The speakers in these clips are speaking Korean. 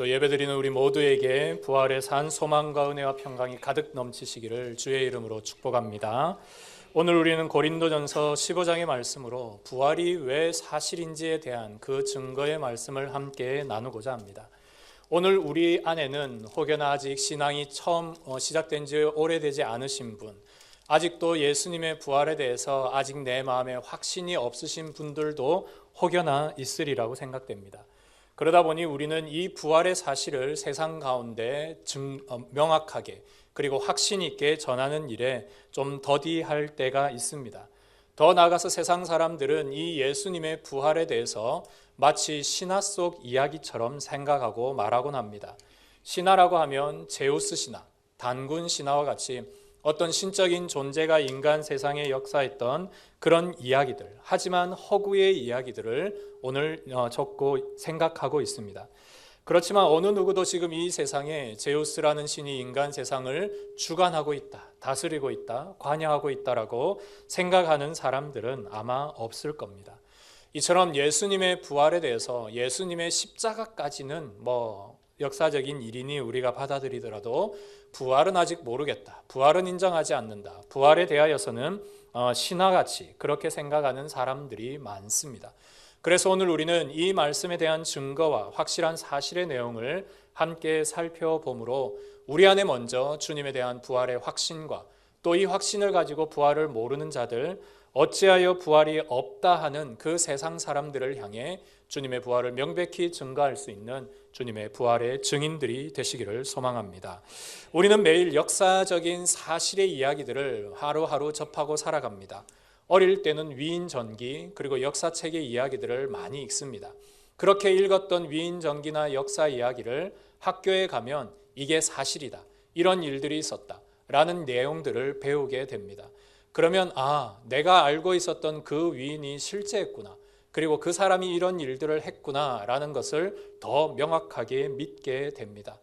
오늘도 예배드리는 우리 모두에게 부활의 산 소망과 은혜와 평강이 가득 넘치시기를 주의 이름으로 축복합니다. 오늘 우리는 고린도전서 15장의 말씀으로 부활이 왜 사실인지에 대한 그 증거의 말씀을 함께 나누고자 합니다. 오늘 우리 안에는 혹여나 아직 신앙이 처음 시작된 지 오래되지 않으신 분, 아직도 예수님의 부활에 대해서 아직 내 마음에 확신이 없으신 분들도 혹여나 있으리라고 생각됩니다. 그러다 보니 우리는 이 부활의 사실을 세상 가운데 명확하게 그리고 확신 있게 전하는 일에 좀 더디할 때가 있습니다. 더 나아가서 세상 사람들은 이 예수님의 부활에 대해서 마치 신화 속 이야기처럼 생각하고 말하곤 합니다. 신화라고 하면 제우스 신화, 단군 신화와 같이 어떤 신적인 존재가 인간 세상에 역사했던 그런 이야기들, 하지만 허구의 이야기들을 오늘 적고 생각하고 있습니다. 그렇지만 어느 누구도 지금 이 세상에 제우스라는 신이 인간 세상을 주관하고 있다, 다스리고 있다, 관여하고 있다라고 생각하는 사람들은 아마 없을 겁니다. 이처럼 예수님의 부활에 대해서 예수님의 십자가까지는 역사적인 일이니 우리가 받아들이더라도 부활은 아직 모르겠다, 부활은 인정하지 않는다, 부활에 대하여서는 신화같이 그렇게 생각하는 사람들이 많습니다. 그래서 오늘 우리는 이 말씀에 대한 증거와 확실한 사실의 내용을 함께 살펴보므로 우리 안에 먼저 주님에 대한 부활의 확신과 또 이 확신을 가지고 부활을 모르는 자들, 어찌하여 부활이 없다 하는 그 세상 사람들을 향해 주님의 부활을 명백히 증거할 수 있는 주님의 부활의 증인들이 되시기를 소망합니다. 우리는 매일 역사적인 사실의 이야기들을 하루하루 접하고 살아갑니다. 어릴 때는 위인전기 그리고 역사책의 이야기들을 많이 읽습니다. 그렇게 읽었던 위인전기나 역사 이야기를 학교에 가면 이게 사실이다, 이런 일들이 있었다 라는 내용들을 배우게 됩니다. 그러면 내가 알고 있었던 그 위인이 실제했구나, 그리고 그 사람이 이런 일들을 했구나 라는 것을 더 명확하게 믿게 됩니다.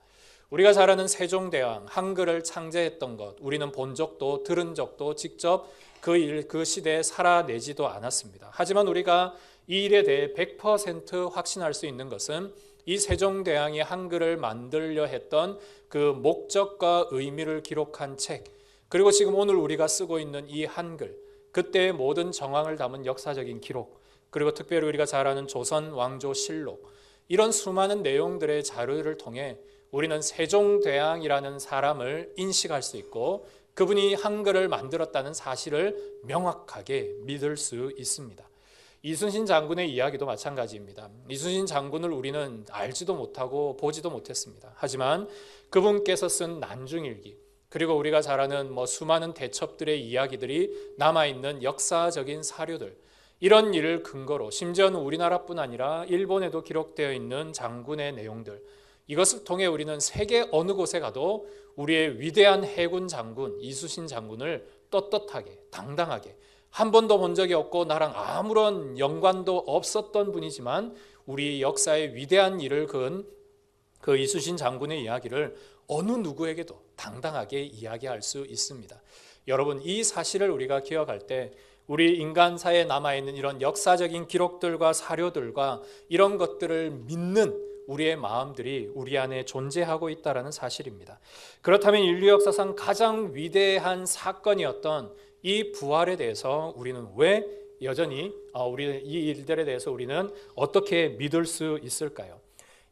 우리가 잘 아는 세종대왕, 한글을 창제했던 것, 우리는 본 적도 들은 적도 직접 그 시대에 살아내지도 않았습니다. 하지만 우리가 이 일에 대해 100% 확신할 수 있는 것은 이 세종대왕이 한글을 만들려 했던 그 목적과 의미를 기록한 책, 그리고 지금 오늘 우리가 쓰고 있는 이 한글, 그때의 모든 정황을 담은 역사적인 기록, 그리고 특별히 우리가 잘 아는 조선 왕조실록, 이런 수많은 내용들의 자료를 통해 우리는 세종대왕이라는 사람을 인식할 수 있고 그분이 한글을 만들었다는 사실을 명확하게 믿을 수 있습니다. 이순신 장군의 이야기도 마찬가지입니다. 이순신 장군을 우리는 알지도 못하고 보지도 못했습니다. 하지만 그분께서 쓴 난중일기, 그리고 우리가 잘 아는 수많은 대첩들의 이야기들이 남아있는 역사적인 사료들, 이런 일을 근거로 심지어는 우리나라뿐 아니라 일본에도 기록되어 있는 장군의 내용들, 이것을 통해 우리는 세계 어느 곳에 가도 우리의 위대한 해군 장군 이순신 장군을 떳떳하게 당당하게, 한 번도 본 적이 없고 나랑 아무런 연관도 없었던 분이지만 우리 역사의 위대한 일을 그은 그 이순신 장군의 이야기를 어느 누구에게도 당당하게 이야기할 수 있습니다. 여러분, 이 사실을 우리가 기억할 때 우리 인간사에 남아있는 이런 역사적인 기록들과 사료들과 이런 것들을 믿는 우리의 마음들이 우리 안에 존재하고 있다는 사실입니다. 그렇다면 인류 역사상 가장 위대한 사건이었던 이 부활에 대해서 우리는 왜 여전히 이 일들에 대해서 우리는 어떻게 믿을 수 있을까요?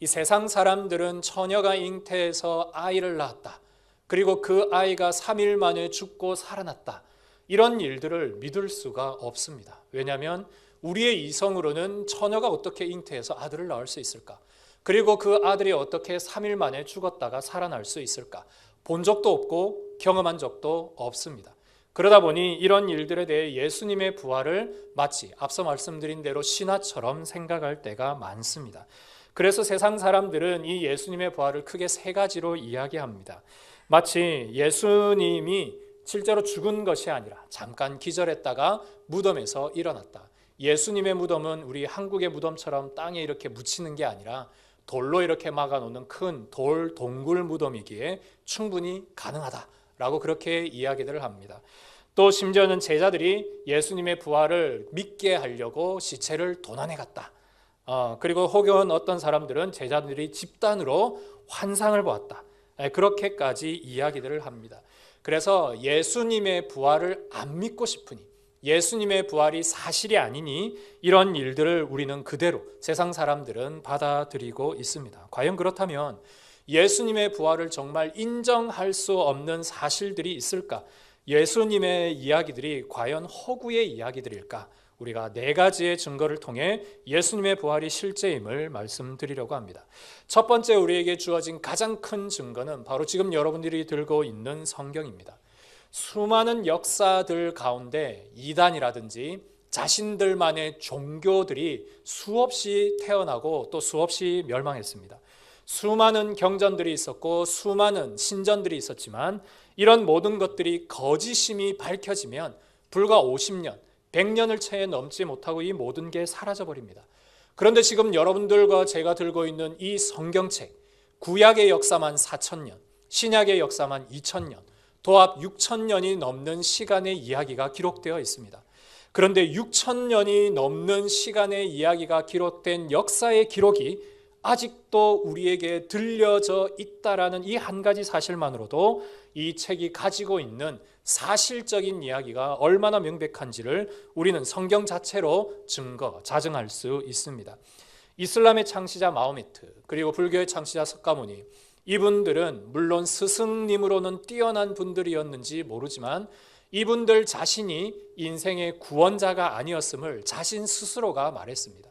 이 세상 사람들은 처녀가 잉태해서 아이를 낳았다, 그리고 그 아이가 3일 만에 죽고 살아났다, 이런 일들을 믿을 수가 없습니다. 왜냐하면 우리의 이성으로는 처녀가 어떻게 잉태해서 아들을 낳을 수 있을까? 그리고 그 아들이 어떻게 3일 만에 죽었다가 살아날 수 있을까? 본 적도 없고 경험한 적도 없습니다. 그러다 보니 이런 일들에 대해 예수님의 부활을 마치 앞서 말씀드린 대로 신화처럼 생각할 때가 많습니다. 그래서 세상 사람들은 이 예수님의 부활을 크게 세 가지로 이야기합니다. 마치 예수님이 실제로 죽은 것이 아니라 잠깐 기절했다가 무덤에서 일어났다. 예수님의 무덤은 우리 한국의 무덤처럼 땅에 이렇게 묻히는 게 아니라 돌로 이렇게 막아놓는 큰 돌 동굴 무덤이기에 충분히 가능하다라고 그렇게 이야기들을 합니다. 또 심지어는 제자들이 예수님의 부활을 믿게 하려고 시체를 도난해 갔다, 그리고 혹은 어떤 사람들은 제자들이 집단으로 환상을 보았다. 그렇게까지 이야기들을 합니다. 그래서 예수님의 부활을 안 믿고 싶으니, 예수님의 부활이 사실이 아니니 이런 일들을 우리는 그대로 세상 사람들은 받아들이고 있습니다. 과연 그렇다면 예수님의 부활을 정말 인정할 수 없는 사실들이 있을까? 예수님의 이야기들이 과연 허구의 이야기들일까? 우리가 4가지의 증거를 통해 예수님의 부활이 실제임을 말씀드리려고 합니다. 첫 번째 우리에게 주어진 가장 큰 증거는 바로 지금 여러분들이 들고 있는 성경입니다. 수많은 역사들 가운데 이단이라든지 자신들만의 종교들이 수없이 태어나고 또 수없이 멸망했습니다. 수많은 경전들이 있었고 수많은 신전들이 있었지만 이런 모든 것들이 거짓임이 밝혀지면 불과 50년, 100년을 채 넘지 못하고 이 모든 게 사라져버립니다. 그런데 지금 여러분들과 제가 들고 있는 이 성경책, 구약의 역사만 4,000년, 신약의 역사만 2,000년, 도합 6,000년이 넘는 시간의 이야기가 기록되어 있습니다. 그런데 6,000년이 넘는 시간의 이야기가 기록된 역사의 기록이 아직도 우리에게 들려져 있다라는 이 한 가지 사실만으로도 이 책이 가지고 있는 사실적인 이야기가 얼마나 명백한지를 우리는 성경 자체로 자증할 수 있습니다. 이슬람의 창시자 마호메트, 그리고 불교의 창시자 석가모니, 이분들은 물론 스승님으로는 뛰어난 분들이었는지 모르지만 이분들 자신이 인생의 구원자가 아니었음을 자신 스스로가 말했습니다.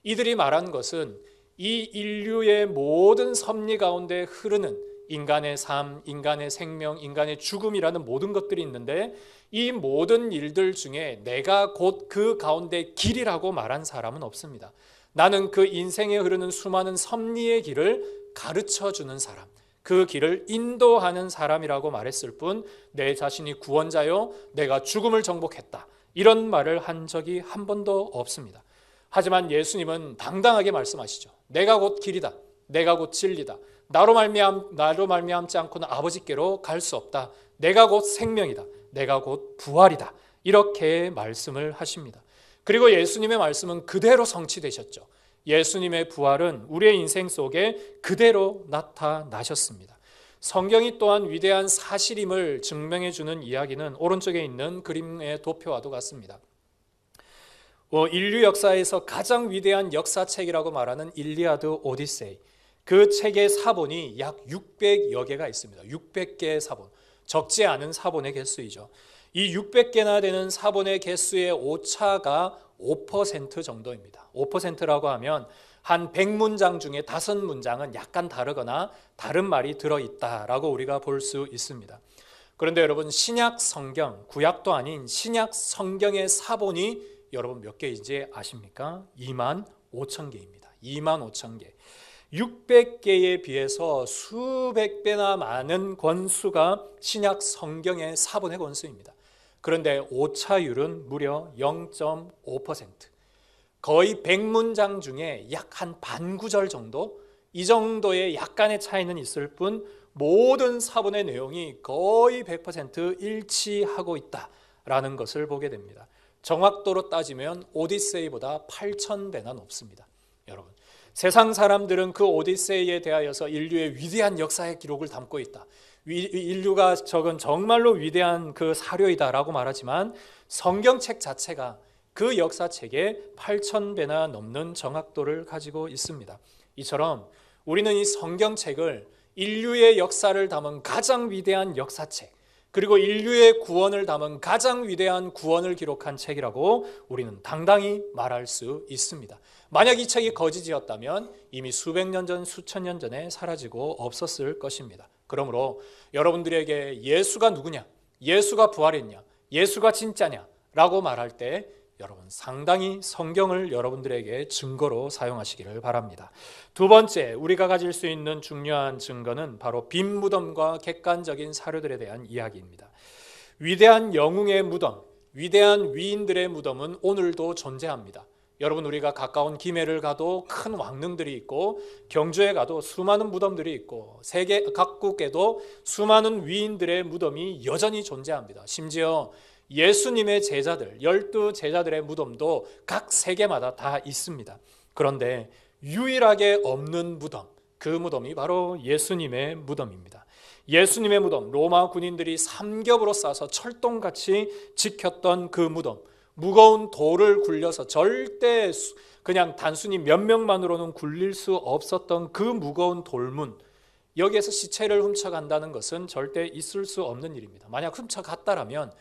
이들이 말한 것은 이 인류의 모든 섭리 가운데 흐르는 인간의 삶, 인간의 생명, 인간의 죽음이라는 모든 것들이 있는데 이 모든 일들 중에 내가 곧 그 가운데 길이라고 말한 사람은 없습니다. 나는 그 인생에 흐르는 수많은 섭리의 길을 가르쳐주는 사람, 그 길을 인도하는 사람이라고 말했을 뿐 내 자신이 구원자요, 내가 죽음을 정복했다, 이런 말을 한 적이 한 번도 없습니다. 하지만 예수님은 당당하게 말씀하시죠. 내가 곧 길이다, 내가 곧 진리다, 나로 말미암지 않고는 아버지께로 갈 수 없다, 내가 곧 생명이다, 내가 곧 부활이다, 이렇게 말씀을 하십니다. 그리고 예수님의 말씀은 그대로 성취되셨죠. 예수님의 부활은 우리의 인생 속에 그대로 나타나셨습니다. 성경이 또한 위대한 사실임을 증명해 주는 이야기는 오른쪽에 있는 그림의 도표와도 같습니다. 인류 역사에서 가장 위대한 역사책이라고 말하는 일리아드 오디세이, 그 책의 사본이 약 600여 개가 있습니다. 600개의 사본, 적지 않은 사본의 개수이죠. 이 600개나 되는 사본의 개수의 오차가 5% 정도입니다. 5%라고 하면 한 100문장 중에 5문장은 약간 다르거나 다른 말이 들어있다라고 우리가 볼 수 있습니다. 그런데 여러분, 신약 성경, 구약도 아닌 신약 성경의 사본이 여러분 몇 개인지 아십니까? 25,000개입니다. 25,000개. 600개에 비해서 수백 배나 많은 권수가 신약 성경의 사본의 권수입니다. 그런데 오차율은 무려 0.5%. 거의 100문장 중에 약 한 반구절 정도, 이 정도의 약간의 차이는 있을 뿐 모든 사본의 내용이 거의 100% 일치하고 있다라는 것을 보게 됩니다. 정확도로 따지면 오디세이보다 8,000배나 높습니다. 여러분, 세상 사람들은 그 오디세이에 대하여서 인류의 위대한 역사의 기록을 담고 있다, 인류가 적은 정말로 위대한 그 사료이다라고 말하지만 성경책 자체가 그 역사책에 8,000배나 넘는 정확도를 가지고 있습니다. 이처럼 우리는 이 성경책을 인류의 역사를 담은 가장 위대한 역사책, 그리고 인류의 구원을 담은 가장 위대한 구원을 기록한 책이라고 우리는 당당히 말할 수 있습니다. 만약 이 책이 거짓이었다면 이미 수백 년 전, 수천 년 전에 사라지고 없었을 것입니다. 그러므로 여러분들에게 예수가 누구냐, 예수가 부활했냐, 예수가 진짜냐 라고 말할 때 여러분 상당히 성경을 여러분들에게 증거로 사용하시기를 바랍니다. 두 번째, 우리가 가질 수 있는 중요한 증거는 바로 빈 무덤과 객관적인 사료들에 대한 이야기입니다. 위대한 영웅의 무덤, 위대한 위인들의 무덤은 오늘도 존재합니다. 여러분, 우리가 가까운 김해를 가도 큰 왕릉들이 있고 경주에 가도 수많은 무덤들이 있고 세계 각국에도 수많은 위인들의 무덤이 여전히 존재합니다. 심지어 예수님의 제자들, 12 제자들의 무덤도 각 세계마다 다 있습니다. 그런데 유일하게 없는 무덤, 그 무덤이 바로 예수님의 무덤입니다. 예수님의 무덤, 로마 군인들이 삼겹으로 싸서 철동같이 지켰던 그 무덤, 무거운 돌을 굴려서 절대 그냥 단순히 몇 명만으로는 굴릴 수 없었던 그 무거운 돌문, 여기에서 시체를 훔쳐간다는 것은 절대 있을 수 없는 일입니다. 만약 훔쳐갔다라면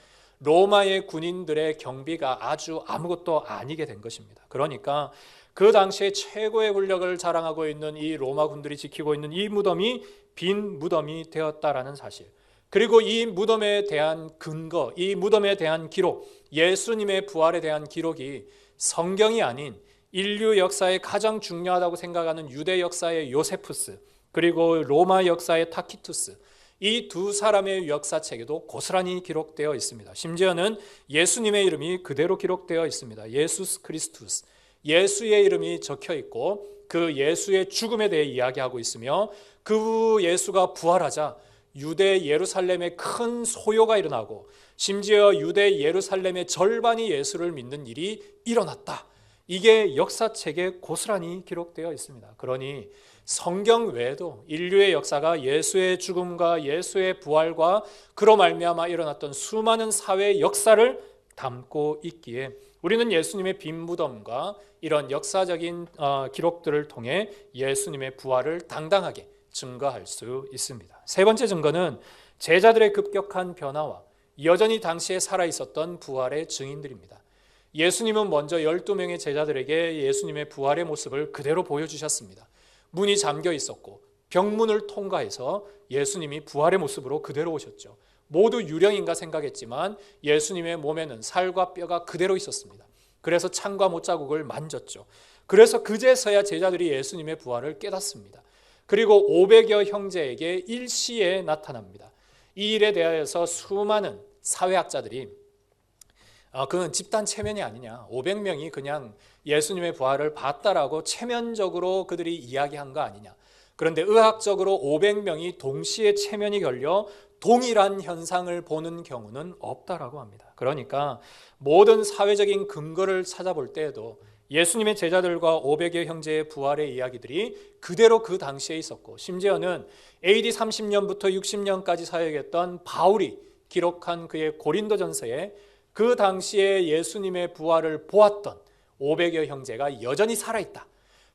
로마의 군인들의 경비가 아주 아무것도 아니게 된 것입니다. 그러니까 그 당시에 최고의 권력을 자랑하고 있는 이 로마 군들이 지키고 있는 이 무덤이 빈 무덤이 되었다라는 사실, 그리고 이 무덤에 대한 근거, 이 무덤에 대한 기록, 예수님의 부활에 대한 기록이 성경이 아닌 인류 역사에 가장 중요하다고 생각하는 유대 역사의 요세푸스, 그리고 로마 역사의 타키투스, 이 두 사람의 역사책에도 고스란히 기록되어 있습니다. 심지어는 예수님의 이름이 그대로 기록되어 있습니다. 예수스 크리스투스, 예수의 이름이 적혀 있고 그 예수의 죽음에 대해 이야기하고 있으며 그 예수가 부활하자 유대 예루살렘에 큰 소요가 일어나고 심지어 유대 예루살렘의 절반이 예수를 믿는 일이 일어났다. 이게 역사책에 고스란히 기록되어 있습니다. 그러니 성경 외에도 인류의 역사가 예수의 죽음과 예수의 부활과 그로 말미암아 일어났던 수많은 사회 역사를 담고 있기에 우리는 예수님의 빈 무덤과 이런 역사적인 기록들을 통해 예수님의 부활을 당당하게 증거할 수 있습니다. 세 번째 증거는 제자들의 급격한 변화와 여전히 당시에 살아있었던 부활의 증인들입니다. 예수님은 먼저 12명의 제자들에게 예수님의 부활의 모습을 그대로 보여주셨습니다. 문이 잠겨 있었고 병문을 통과해서 예수님이 부활의 모습으로 그대로 오셨죠. 모두 유령인가 생각했지만 예수님의 몸에는 살과 뼈가 그대로 있었습니다. 그래서 창과 못자국을 만졌죠. 그래서 그제서야 제자들이 예수님의 부활을 깨닫습니다. 그리고 500여 형제에게 일시에 나타납니다. 이 일에 대하여서 수많은 사회학자들이 그건 집단 체면이 아니냐, 500명이 그냥 예수님의 부활을 봤다라고 체면적으로 그들이 이야기한 거 아니냐. 그런데 의학적으로 500명이 동시에 체면이 걸려 동일한 현상을 보는 경우는 없다라고 합니다. 그러니까 모든 사회적인 근거를 찾아볼 때에도 예수님의 제자들과 500여 형제의 부활의 이야기들이 그대로 그 당시에 있었고, 심지어는 AD 30년부터 60년까지 사역했던 바울이 기록한 그의 고린도전서에 그 당시에 예수님의 부활을 보았던 500여 형제가 여전히 살아있다.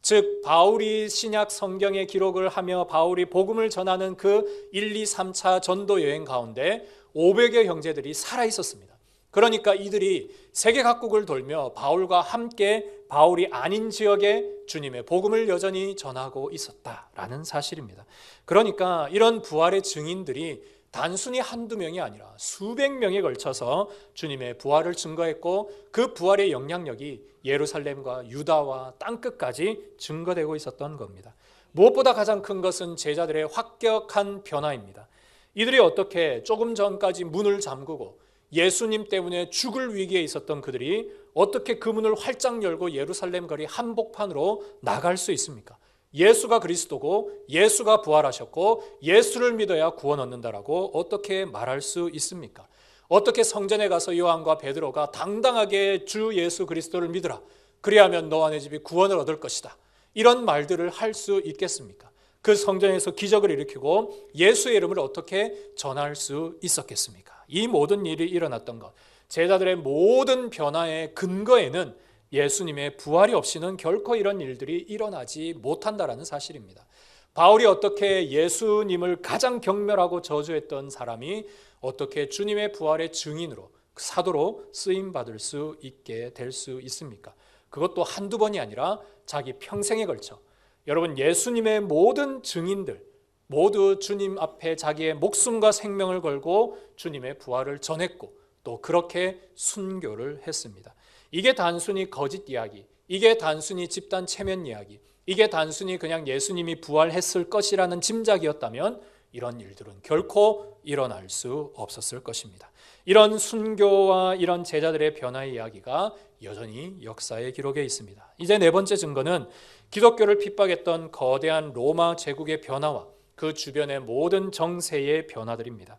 즉 바울이 신약 성경의 기록을 하며 바울이 복음을 전하는 그 1, 2, 3차 전도 여행 가운데 500여 형제들이 살아있었습니다. 그러니까 이들이 세계 각국을 돌며 바울과 함께 바울이 아닌 지역에 주님의 복음을 여전히 전하고 있었다라는 사실입니다. 그러니까 이런 부활의 증인들이 단순히 한두 명이 아니라 수백 명에 걸쳐서 주님의 부활을 증거했고 그 부활의 영향력이 예루살렘과 유다와 땅끝까지 증거되고 있었던 겁니다. 무엇보다 가장 큰 것은 제자들의 확격한 변화입니다. 이들이 어떻게 조금 전까지 문을 잠그고 예수님 때문에 죽을 위기에 있었던 그들이 어떻게 그 문을 활짝 열고 예루살렘 거리 한복판으로 나갈 수 있습니까? 예수가 그리스도고 예수가 부활하셨고 예수를 믿어야 구원 얻는다라고 어떻게 말할 수 있습니까? 어떻게 성전에 가서 요한과 베드로가 당당하게 주 예수 그리스도를 믿으라, 그리하면 너와 내 집이 구원을 얻을 것이다, 이런 말들을 할 수 있겠습니까? 그 성전에서 기적을 일으키고 예수의 이름을 어떻게 전할 수 있었겠습니까? 이 모든 일이 일어났던 것, 제자들의 모든 변화의 근거에는 예수님의 부활이 없이는 결코 이런 일들이 일어나지 못한다라는 사실입니다. 바울이 어떻게 예수님을 가장 경멸하고 저주했던 사람이 어떻게 주님의 부활의 증인으로, 사도로 쓰임받을 수 있게 될 수 있습니까? 그것도 한두 번이 아니라 자기 평생에 걸쳐 여러분, 예수님의 모든 증인들 모두 주님 앞에 자기의 목숨과 생명을 걸고 주님의 부활을 전했고 또 그렇게 순교를 했습니다. 이게 단순히 거짓 이야기, 이게 단순히 집단 체면 이야기, 이게 단순히 그냥 예수님이 부활했을 것이라는 짐작이었다면 이런 일들은 결코 일어날 수 없었을 것입니다. 이런 순교와 이런 제자들의 변화의 이야기가 여전히 역사의 기록에 있습니다. 이제 네 번째 증거는 기독교를 핍박했던 거대한 로마 제국의 변화와 그 주변의 모든 정세의 변화들입니다.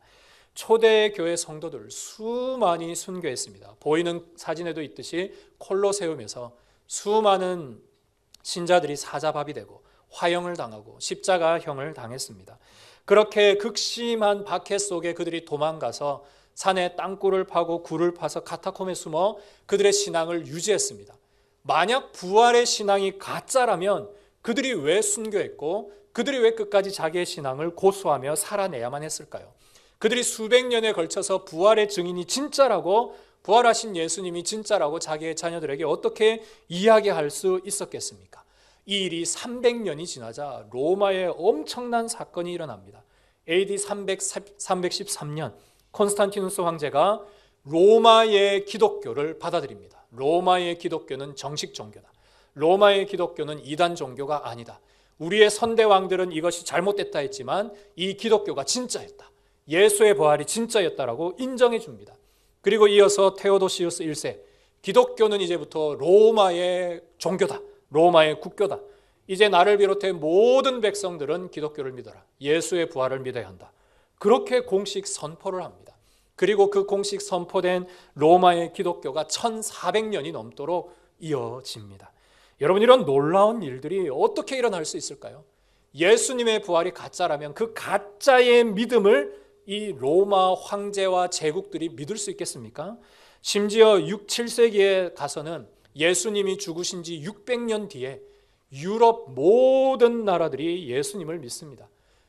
초대 교회 성도들 수많이 순교했습니다. 보이는 사진에도 있듯이 콜로세움에서 수많은 신자들이 사자밥이 되고 화형을 당하고 십자가형을 당했습니다. 그렇게 극심한 박해 속에 그들이 도망가서 산에 땅굴을 파고 굴을 파서 카타콤에 숨어 그들의 신앙을 유지했습니다. 만약 부활의 신앙이 가짜라면 그들이 왜 순교했고 그들이 왜 끝까지 자기의 신앙을 고수하며 살아내야만 했을까요? 그들이 수백 년에 걸쳐서 부활의 증인이 진짜라고, 부활하신 예수님이 진짜라고 자기의 자녀들에게 어떻게 이야기할 수 있었겠습니까? 이 일이 300년이 지나자 로마에 엄청난 사건이 일어납니다. AD 313년 콘스탄티누스 황제가 로마의 기독교를 받아들입니다. 로마의 기독교는 정식 종교다. 로마의 기독교는 이단 종교가 아니다. 우리의 선대왕들은 이것이 잘못됐다 했지만 이 기독교가 진짜였다. 예수의 부활이 진짜였다라고 인정해 줍니다. 그리고 이어서 테오도시우스 1세, 기독교는 이제부터 로마의 종교다. 로마의 국교다. 이제 나를 비롯해 모든 백성들은 기독교를 믿어라. 예수의 부활을 믿어야 한다. 그렇게 공식 선포를 합니다. 그리고 그 공식 선포된 로마의 기독교가 1400년이 넘도록 이어집니다. 여러분, 이런 놀라운 일들이 어떻게 일어날 수 있을까요? 예수님의 부활이 가짜라면 그 가짜의 믿음을 이 로마 황제와 제국들이 믿을 수 있겠습니까? 심지어 6, 7세기에 가서는 예수님이 죽으신 지 600년 뒤에 유럽 모든 나라들이 예수님을 믿습니다.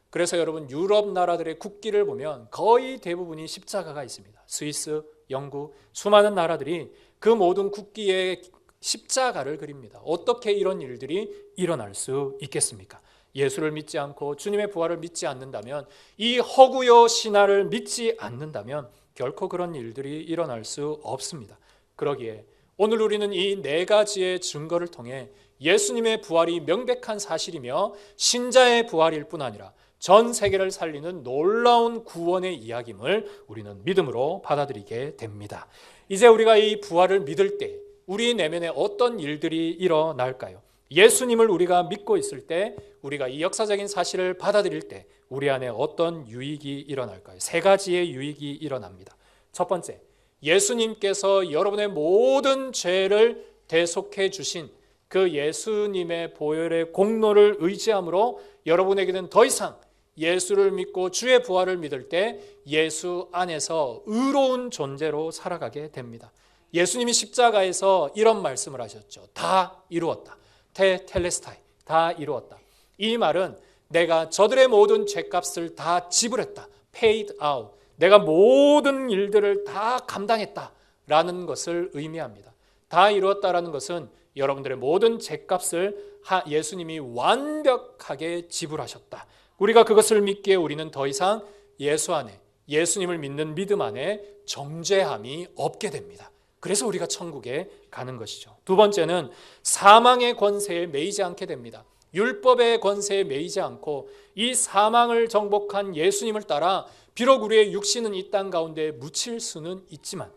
그래서 여러분, 유럽 나라들의 국기를 보면 거의 대부분이 십자가가 있습니다. 스위스, 영국, 수많은 나라들이 그 모든 국기에 십자가를 그립니다. 어떻게 이런 일들이 일어날 수 있겠습니까? 예수를 믿지 않고 주님의 부활을 믿지 않는다면, 이 허구요 신화를 믿지 않는다면 결코 그런 일들이 일어날 수 없습니다. 그러기에 오늘 우리는 이 네 가지의 증거를 통해 예수님의 부활이 명백한 사실이며 신자의 부활일 뿐 아니라 전 세계를 살리는 놀라운 구원의 이야기임을 우리는 믿음으로 받아들이게 됩니다. 이제 우리가 이 부활을 믿을 때 우리 내면에 어떤 일들이 일어날까요? 예수님을 우리가 믿고 있을 때, 우리가 이 역사적인 사실을 받아들일 때 우리 안에 어떤 유익이 일어날까요? 세 가지의 유익이 일어납니다. 첫 번째, 예수님께서 여러분의 모든 죄를 대속해 주신 그 예수님의 보혈의 공로를 의지함으로 여러분에게는 더 이상 예수를 믿고 주의 부활을 믿을 때 예수 안에서 의로운 존재로 살아가게 됩니다. 예수님이 십자가에서 이런 말씀을 하셨죠. 다 이루었다. 테텔레스타이, 다 이루었다. 이 말은 내가 저들의 모든 죄값을 다 지불했다. paid out. 내가 모든 일들을 다 감당했다라는 것을 의미합니다. 다 이루었다라는 것은 여러분들의 모든 죄값을 예수님이 완벽하게 지불하셨다. 우리가 그것을 믿기에 우리는 더 이상 예수 안에, 예수님을 믿는 믿음 안에 정죄함이 없게 됩니다. 그래서 우리가 천국에 가는 것이죠. 두 번째는 사망의 권세에 매이지 않게 됩니다. 율법의 권세에 매이지 않고 이 사망을 정복한 예수님을 따라 비록 우리의 육신은 이 땅 가운데 묻힐 수는 있지만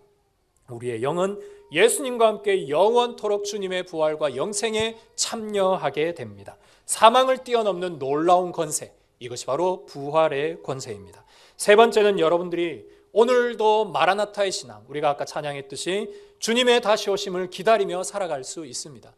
우리의 영은 예수님과 함께 영원토록 주님의 부활과 영생에 참여하게 됩니다. 사망을 뛰어넘는 놀라운 권세, 이것이 바로 부활의 권세입니다. 세 번째는 여러분들이 오늘도 마라나타의 신앙, 우리가 아까 찬양했듯이 주님의 다시 오심을 기다리며 살아갈 수 있습니다.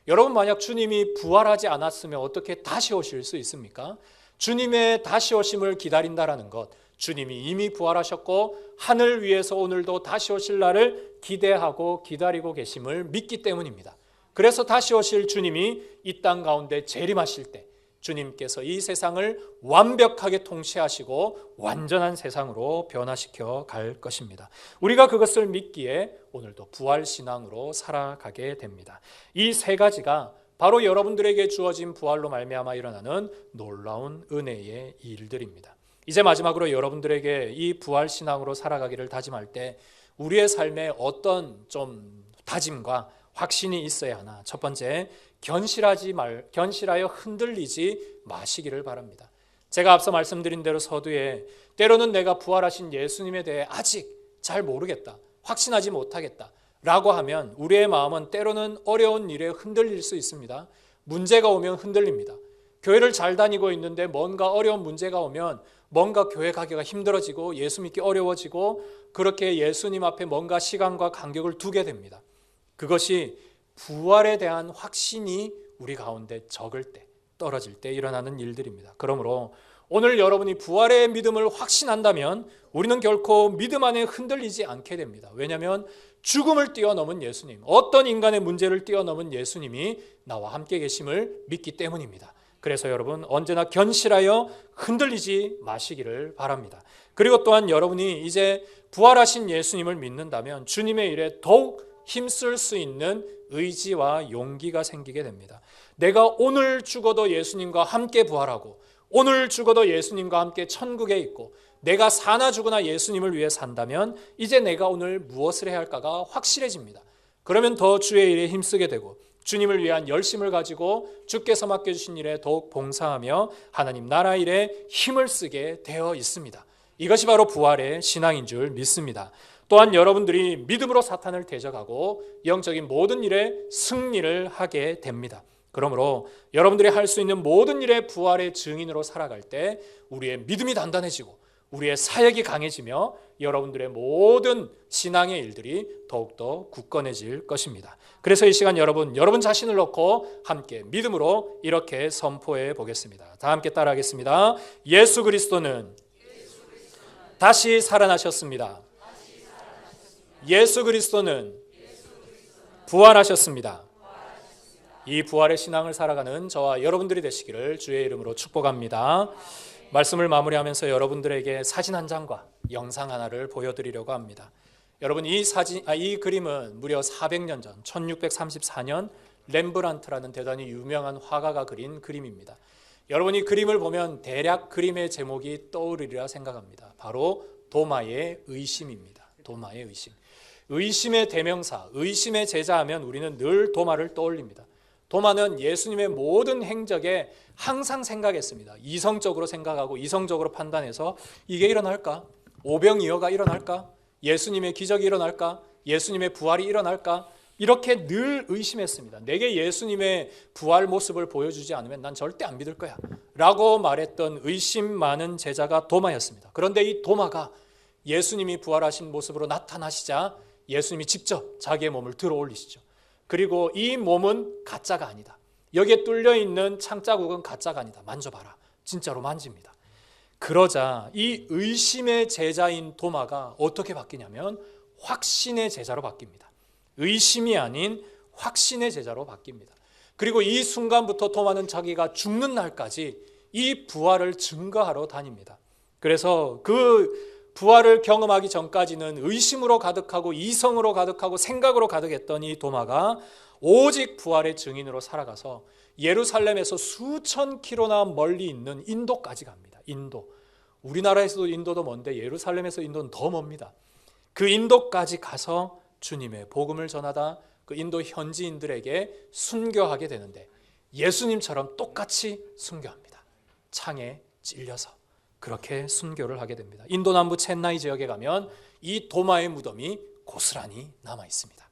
여러분, 만약 주님이 부활하지 않았으면 어떻게 다시 오실 수 있습니까? 주님의 다시 오심을 기다린다라는 것, 주님이 이미 부활하셨고 하늘 위에서 오늘도 다시 오실 날을 기대하고 기다리고 계심을 믿기 때문입니다. 그래서 다시 오실 주님이 이 땅 가운데 재림하실 때 주님께서 이 세상을 완벽하게 통치하시고 완전한 세상으로 변화시켜 갈 것입니다. 우리가 그것을 믿기에 오늘도 부활신앙으로 살아가게 됩니다. 이 세 가지가 바로 여러분들에게 주어진 부활로 말미암아 일어나는 놀라운 은혜의 일들입니다. 이제 마지막으로 여러분들에게 이 부활신앙으로 살아가기를 다짐할 때 우리의 삶에 어떤 좀 다짐과 확신이 있어야 하나? 첫 번째, 견실하여 흔들리지 마시기를 바랍니다. 제가 앞서 말씀드린 대로 서두에 때로는 내가 부활하신 예수님에 대해 아직 잘 모르겠다, 확신하지 못하겠다 라고 하면 우리의 마음은 때로는 어려운 일에 흔들릴 수 있습니다. 문제가 오면 흔들립니다. 교회를 잘 다니고 있는데 뭔가 어려운 문제가 오면 뭔가 교회 가기가 힘들어지고 예수 믿기 어려워지고 그렇게 예수님 앞에 뭔가 시간과 간격을 두게 됩니다. 그것이 부활에 대한 확신이 우리 가운데 적을 때, 떨어질 때 일어나는 일들입니다. 그러므로 오늘 여러분이 부활의 믿음을 확신한다면 우리는 결코 믿음 안에 흔들리지 않게 됩니다. 왜냐하면 죽음을 뛰어넘은 예수님, 어떤 인간의 문제를 뛰어넘은 예수님이 나와 함께 계심을 믿기 때문입니다. 그래서 여러분 언제나 견실하여 흔들리지 마시기를 바랍니다. 그리고 또한 여러분이 이제 부활하신 예수님을 믿는다면 주님의 일에 더욱 힘쓸 수 있는 의지와 용기가 생기게 됩니다. 내가 오늘 죽어도 예수님과 함께 부활하고 오늘 죽어도 예수님과 함께 천국에 있고 내가 사나 죽으나 예수님을 위해 산다면 이제 내가 오늘 무엇을 해야 할까가 확실해집니다. 그러면 더 주의 일에 힘쓰게 되고 주님을 위한 열심을 가지고 주께서 맡겨주신 일에 더욱 봉사하며 하나님 나라 일에 힘을 쓰게 되어 있습니다. 이것이 바로 부활의 신앙인 줄 믿습니다. 또한 여러분들이 믿음으로 사탄을 대적하고 영적인 모든 일에 승리를 하게 됩니다. 그러므로 여러분들이 할 수 있는 모든 일에 부활의 증인으로 살아갈 때 우리의 믿음이 단단해지고 우리의 사역이 강해지며 여러분들의 모든 신앙의 일들이 더욱더 굳건해질 것입니다. 그래서 이 시간 여러분 자신을 놓고 함께 믿음으로 이렇게 선포해 보겠습니다. 다 함께 따라하겠습니다. 예수 그리스도는 다시 살아나셨습니다. 예수 그리스도는 부활하셨습니다. 이 부활의 신앙을 살아가는 저와 여러분들이 되시기를 주의 이름으로 축복합니다. 말씀을 마무리하면서 여러분들에게 사진 한 장과 영상 하나를 보여드리려고 합니다. 여러분 이 그림은 무려 400년 전 1634년 렘브란트라는 대단히 유명한 화가가 그린 그림입니다. 여러분이 그림을 보면 대략 그림의 제목이 떠오르리라 생각합니다. 바로 도마의 의심입니다. 도마의 의심. 의심의 대명사, 의심의 제자하면 우리는 늘 도마를 떠올립니다. 도마는 예수님의 모든 행적에 항상 생각했습니다. 이성적으로 생각하고 이성적으로 판단해서 이게 일어날까? 오병이어가 일어날까? 예수님의 기적이 일어날까? 예수님의 부활이 일어날까? 이렇게 늘 의심했습니다. 내게 예수님의 부활 모습을 보여주지 않으면 난 절대 안 믿을 거야 라고 말했던 의심 많은 제자가 도마였습니다. 그런데 이 도마가 예수님이 부활하신 모습으로 나타나시자 예수님이 직접 자기의 몸을 들어 올리시죠. 그리고 이 몸은 가짜가 아니다. 여기에 뚫려 있는 창자국은 가짜가 아니다. 만져봐라. 진짜로 만집니다. 그러자 이 의심의 제자인 도마가 어떻게 바뀌냐면 확신의 제자로 바뀝니다. 의심이 아닌 확신의 제자로 바뀝니다. 그리고 이 순간부터 도마는 자기가 죽는 날까지 이 부활을 증거하러 다닙니다. 그래서 그 부활을 경험하기 전까지는 의심으로 가득하고 이성으로 가득하고 생각으로 가득했던 이 도마가 오직 부활의 증인으로 살아가서 예루살렘에서 수천 킬로나 멀리 있는 인도까지 갑니다. 인도. 우리나라에서도 인도도 먼데 예루살렘에서 인도는 더 멉니다. 그 인도까지 가서 주님의 복음을 전하다 그 인도 현지인들에게 순교하게 되는데 예수님처럼 똑같이 순교합니다. 창에 찔려서. 그렇게 순교를 하게 됩니다. 인도 남부 첸나이 지역에 가면 이 도마의 무덤이 고스란히 남아 있습니다.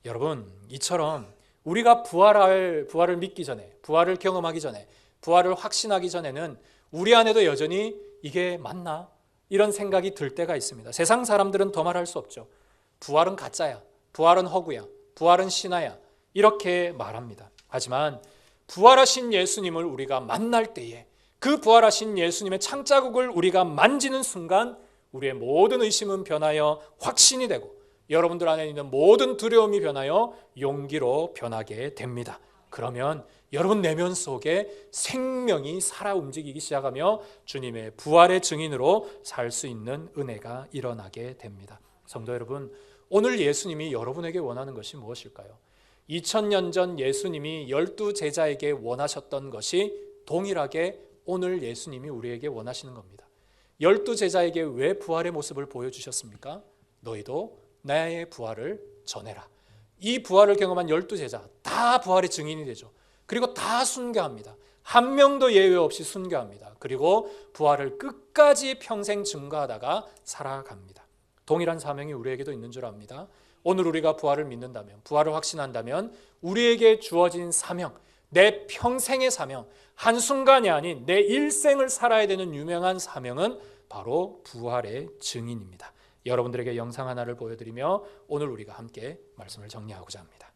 여러분, 이처럼 우리가 부활을 믿기 전에, 부활을 경험하기 전에, 부활을 확신하기 전에는 우리 안에도 여전히 이게 맞나? 이런 생각이 들 때가 있습니다. 세상 사람들은 더 말할 수 없죠. 부활은 가짜야. 부활은 허구야. 부활은 신화야. 이렇게 말합니다. 하지만 부활하신 예수님을 우리가 만날 때에 그 부활하신 예수님의 창자국을 우리가 만지는 순간 우리의 모든 의심은 변하여 확신이 되고 여러분들 안에 있는 모든 두려움이 변하여 용기로 변하게 됩니다. 그러면 여러분 내면 속에 생명이 살아 움직이기 시작하며 주님의 부활의 증인으로 살 수 있는 은혜가 일어나게 됩니다. 성도 여러분, 오늘 예수님이 여러분에게 원하는 것이 무엇일까요? 2000년 전 예수님이 12 제자에게 원하셨던 것이 동일하게 오늘 예수님이 우리에게 원하시는 겁니다. 12 제자에게 왜 부활의 모습을 보여주셨습니까? 너희도 나의 부활을 전해라. 이 부활을 경험한 12 제자 다 부활의 증인이 되죠. 그리고 다 순교합니다. 한 명도 예외 없이 순교합니다. 그리고 부활을 끝까지 평생 증거하다가 살아갑니다. 동일한 사명이 우리에게도 있는 줄 압니다. 오늘 우리가 부활을 믿는다면, 부활을 확신한다면 우리에게 주어진 사명, 내 평생의 사명, 한순간이 아닌 내 일생을 살아야 되는 유명한 사명은 바로 부활의 증인입니다. 여러분들에게 영상 하나를 보여드리며 오늘 우리가 함께 말씀을 정리하고자 합니다.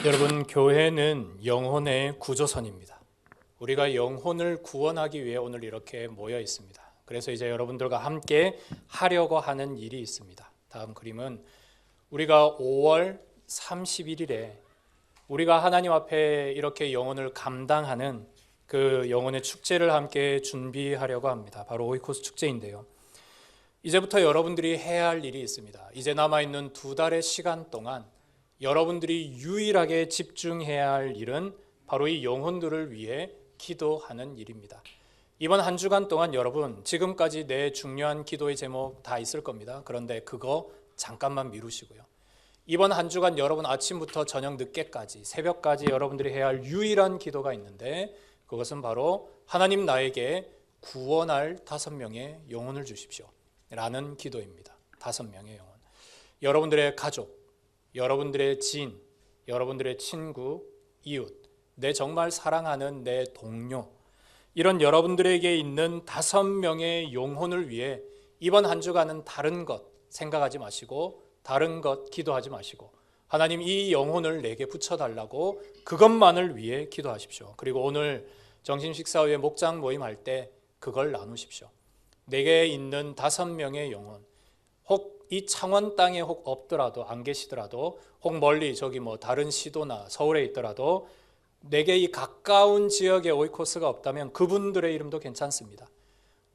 여러분, 교회는 영혼의 구조선입니다. 우리가 영혼을 구원하기 위해 오늘 이렇게 모여 있습니다. 그래서 이제 여러분들과 함께 하려고 하는 일이 있습니다. 다음 그림은 우리가 5월 31일에 우리가 하나님 앞에 이렇게 영혼을 감당하는 그 영혼의 축제를 함께 준비하려고 합니다. 바로 오이코스 축제인데요. 이제부터 여러분들이 해야 할 일이 있습니다. 이제 남아있는 2달의 시간 동안 여러분들이 유일하게 집중해야 할 일은 바로 이 영혼들을 위해 기도하는 일입니다. 이번 한 주간 동안 여러분, 지금까지 내 중요한 기도의 제목 다 있을 겁니다. 그런데 그거 잠깐만 미루시고요. 이번 한 주간 여러분 아침부터 저녁 늦게까지, 새벽까지 여러분들이 해야 할 유일한 기도가 있는데, 그것은 바로 하나님 나에게 구원할 5명의 영혼을 주십시오 라는 기도입니다. 5명의 영혼. 여러분들의 가족, 여러분들의 지인, 여러분들의 친구, 이웃, 내 정말 사랑하는 내 동료, 이런 여러분들에게 있는 5명의 영혼을 위해 이번 한 주간은 다른 것 생각하지 마시고, 다른 것 기도하지 마시고, 하나님 이 영혼을 내게 붙여달라고 그것만을 위해 기도하십시오. 그리고 오늘 정신식사 후에 목장 모임할 때 그걸 나누십시오. 내게 있는 5명의 영혼, 혹 이 창원 땅에 혹 없더라도, 안 계시더라도, 혹 멀리 저기 다른 시도나 서울에 있더라도 내게 이 가까운 지역에 오이코스가 없다면 그분들의 이름도 괜찮습니다.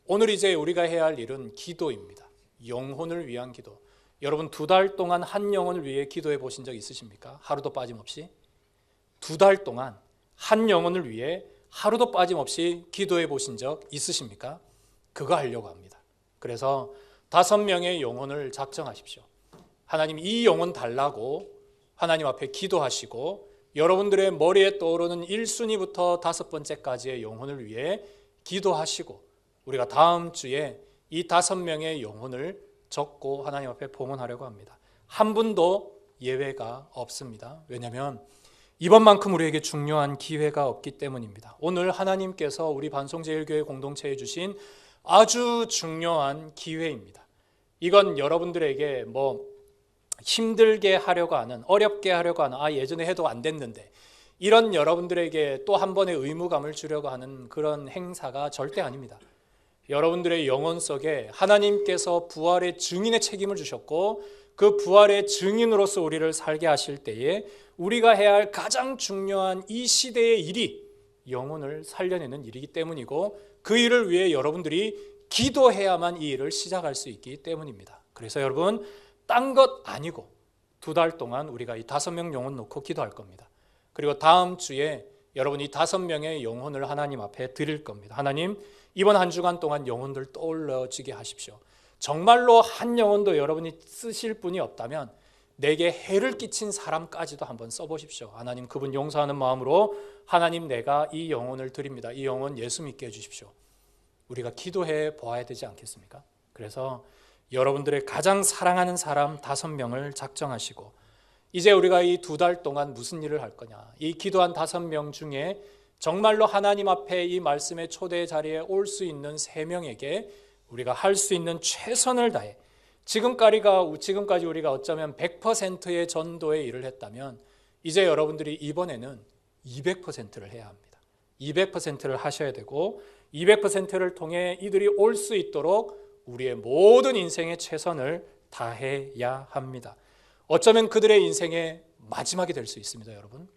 오늘 이제 우리가 해야 할 일은 기도입니다. 영혼을 위한 기도. 여러분 2달 동안 한 영혼을 위해 기도해 보신 적 있으십니까? 하루도 빠짐없이? 2달 동안 한 영혼을 위해 하루도 빠짐없이 기도해 보신 적 있으십니까? 그거 하려고 합니다. 그래서 5명의 영혼을 작정하십시오. 하나님 이 영혼 달라고 하나님 앞에 기도하시고, 여러분들의 머리에 떠오르는 1순위부터 5번째까지의 영혼을 위해 기도하시고, 우리가 다음 주에 이 5명의 영혼을 적고 하나님 앞에 봉헌하려고 합니다. 한 분도 예외가 없습니다. 왜냐하면 이번만큼 우리에게 중요한 기회가 없기 때문입니다. 오늘 하나님께서 우리 반송제일교회 공동체에 주신 아주 중요한 기회입니다. 이건 여러분들에게 힘들게 하려고 하는, 어렵게 하려고 하는, 예전에 해도 안 됐는데, 이런 여러분들에게 또 한 번의 의무감을 주려고 하는 그런 행사가 절대 아닙니다. 여러분들의 영혼 속에 하나님께서 부활의 증인의 책임을 주셨고, 그 부활의 증인으로서 우리를 살게 하실 때에 우리가 해야 할 가장 중요한 이 시대의 일이 영혼을 살려내는 일이기 때문이고, 그 일을 위해 여러분들이 기도해야만 이 일을 시작할 수 있기 때문입니다. 그래서 여러분, 딴 것 아니고 2달 동안 우리가 이 5명 영혼 놓고 기도할 겁니다. 그리고 다음 주에 여러분 이 5명의 영혼을 하나님 앞에 드릴 겁니다. 하나님, 이번 한 주간 동안 영혼들 떠올려지게 하십시오. 정말로 한 영혼도 여러분이 쓰실 분이 없다면 내게 해를 끼친 사람까지도 한번 써보십시오. 하나님, 그분 용서하는 마음으로 하나님, 내가 이 영혼을 드립니다. 이 영혼 예수 믿게 해주십시오. 우리가 기도해 보아야 되지 않겠습니까? 그래서 여러분들의 가장 사랑하는 사람 5명을 작정하시고, 이제 우리가 이 2달 동안 무슨 일을 할 거냐, 이 기도한 5명 중에 정말로 하나님 앞에 이 말씀의 초대 자리에 올 수 있는 3명에게 우리가 할 수 있는 최선을 다해, 지금까지 우리가 어쩌면 100%의 전도의 일을 했다면 이제 여러분들이 이번에는 200%를 해야 합니다. 200%를 하셔야 되고, 200%를 통해 이들이 올 수 있도록 우리의 모든 인생의 최선을 다해야 합니다. 어쩌면 그들의 인생의 마지막이 될 수 있습니다. 여러분,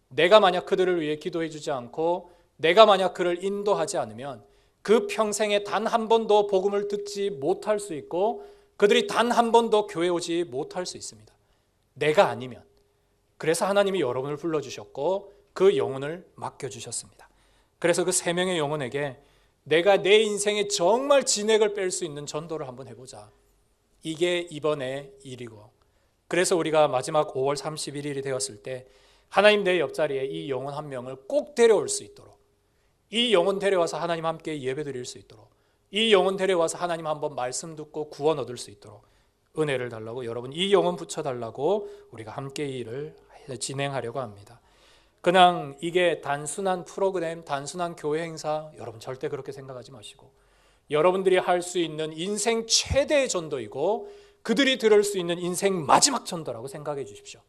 내가 만약 그들을 위해 기도해 주지 않고 내가 만약 그를 인도하지 않으면 그 평생에 단 한 번도 복음을 듣지 못할 수 있고, 그들이 단 한 번도 교회 오지 못할 수 있습니다. 내가 아니면. 그래서 하나님이 여러분을 불러주셨고 그 영혼을 맡겨주셨습니다. 그래서 그 3명의 영혼에게 내가 내 인생에 정말 진액을 뺄 수 있는 전도를 한번 해보자. 이게 이번의 일이고, 그래서 우리가 마지막 5월 31일이 되었을 때 하나님 내 옆자리에 이 영혼 한 명을 꼭 데려올 수 있도록, 이 영혼 데려와서 하나님 함께 예배 드릴 수 있도록, 이 영혼 데려와서 하나님 한번 말씀 듣고 구원 얻을 수 있도록 은혜를 달라고, 여러분 이 영혼 붙여달라고 우리가 함께 이 일을 진행하려고 합니다. 그냥 이게 단순한 프로그램, 단순한 교회 행사, 여러분 절대 그렇게 생각하지 마시고, 여러분들이 할 수 있는 인생 최대의 전도이고 그들이 들을 수 있는 인생 마지막 전도라고 생각해 주십시오.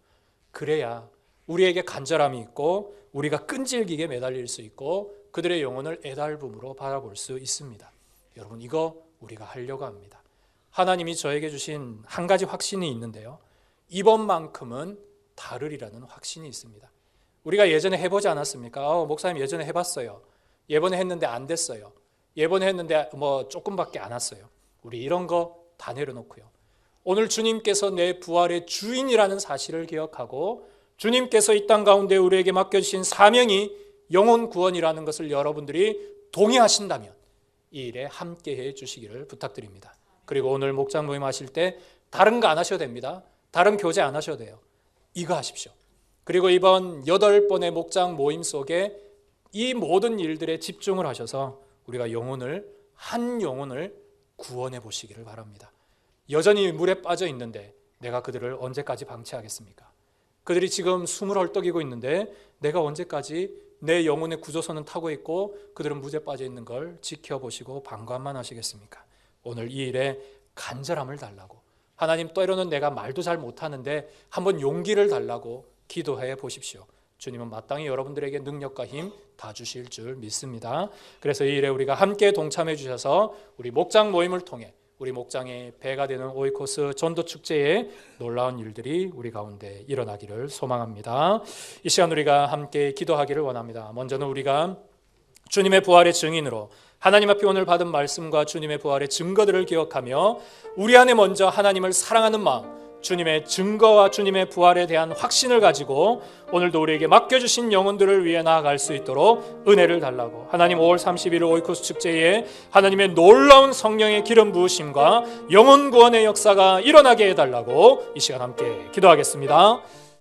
그래야 우리에게 간절함이 있고 우리가 끈질기게 매달릴 수 있고 그들의 영혼을 애달픔으로 바라볼 수 있습니다. 여러분, 이거 우리가 하려고 합니다. 하나님이 저에게 주신 한 가지 확신이 있는데요, 이번만큼은 다르리라는 확신이 있습니다. 우리가 예전에 해보지 않았습니까? 목사님 예전에 해봤어요. 예번에 했는데 안 됐어요. 예번에 했는데 조금밖에 안 왔어요. 우리 이런 거 다 내려놓고요, 오늘 주님께서 내 부활의 주인이라는 사실을 기억하고 주님께서 이 땅 가운데 우리에게 맡겨주신 사명이 영혼 구원이라는 것을 여러분들이 동의하신다면 이 일에 함께해 주시기를 부탁드립니다. 그리고 오늘 목장 모임 하실 때 다른 거 안 하셔도 됩니다. 다른 교제 안 하셔도 돼요. 이거 하십시오. 그리고 이번 8번의 목장 모임 속에 이 모든 일들에 집중을 하셔서 우리가 한 영혼을 구원해 보시기를 바랍니다. 여전히 물에 빠져 있는데 내가 그들을 언제까지 방치하겠습니까? 그들이 지금 숨을 헐떡이고 있는데 내가 언제까지 내 영혼의 구조선은 타고 있고 그들은 물에 빠져 있는 걸 지켜보시고 방관만 하시겠습니까? 오늘 이 일에 간절함을 달라고, 하나님 때로는 내가 말도 잘 못하는데 한번 용기를 달라고 기도해 보십시오. 주님은 마땅히 여러분들에게 능력과 힘 다 주실 줄 믿습니다. 그래서 이 일에 우리가 함께 동참해 주셔서 우리 목장 모임을 통해 우리 목장의 배가 되는 오이코스 전도축제에 놀라운 일들이 우리 가운데 일어나기를 소망합니다. 이 시간 우리가 함께 기도하기를 원합니다. 먼저는 우리가 주님의 부활의 증인으로 하나님 앞에 오늘 받은 말씀과 주님의 부활의 증거들을 기억하며 우리 안에 먼저 하나님을 사랑하는 마음, 주님의 증거와 주님의 부활에 대한 확신을 가지고 오늘도 우리에게 맡겨주신 영혼들을 위해 나아갈 수 있도록 은혜를 달라고, 하나님 5월 31일 오이코스 축제에 하나님의 놀라운 성령의 기름 부으심과 영혼 구원의 역사가 일어나게 해달라고 이 시간 함께 기도하겠습니다.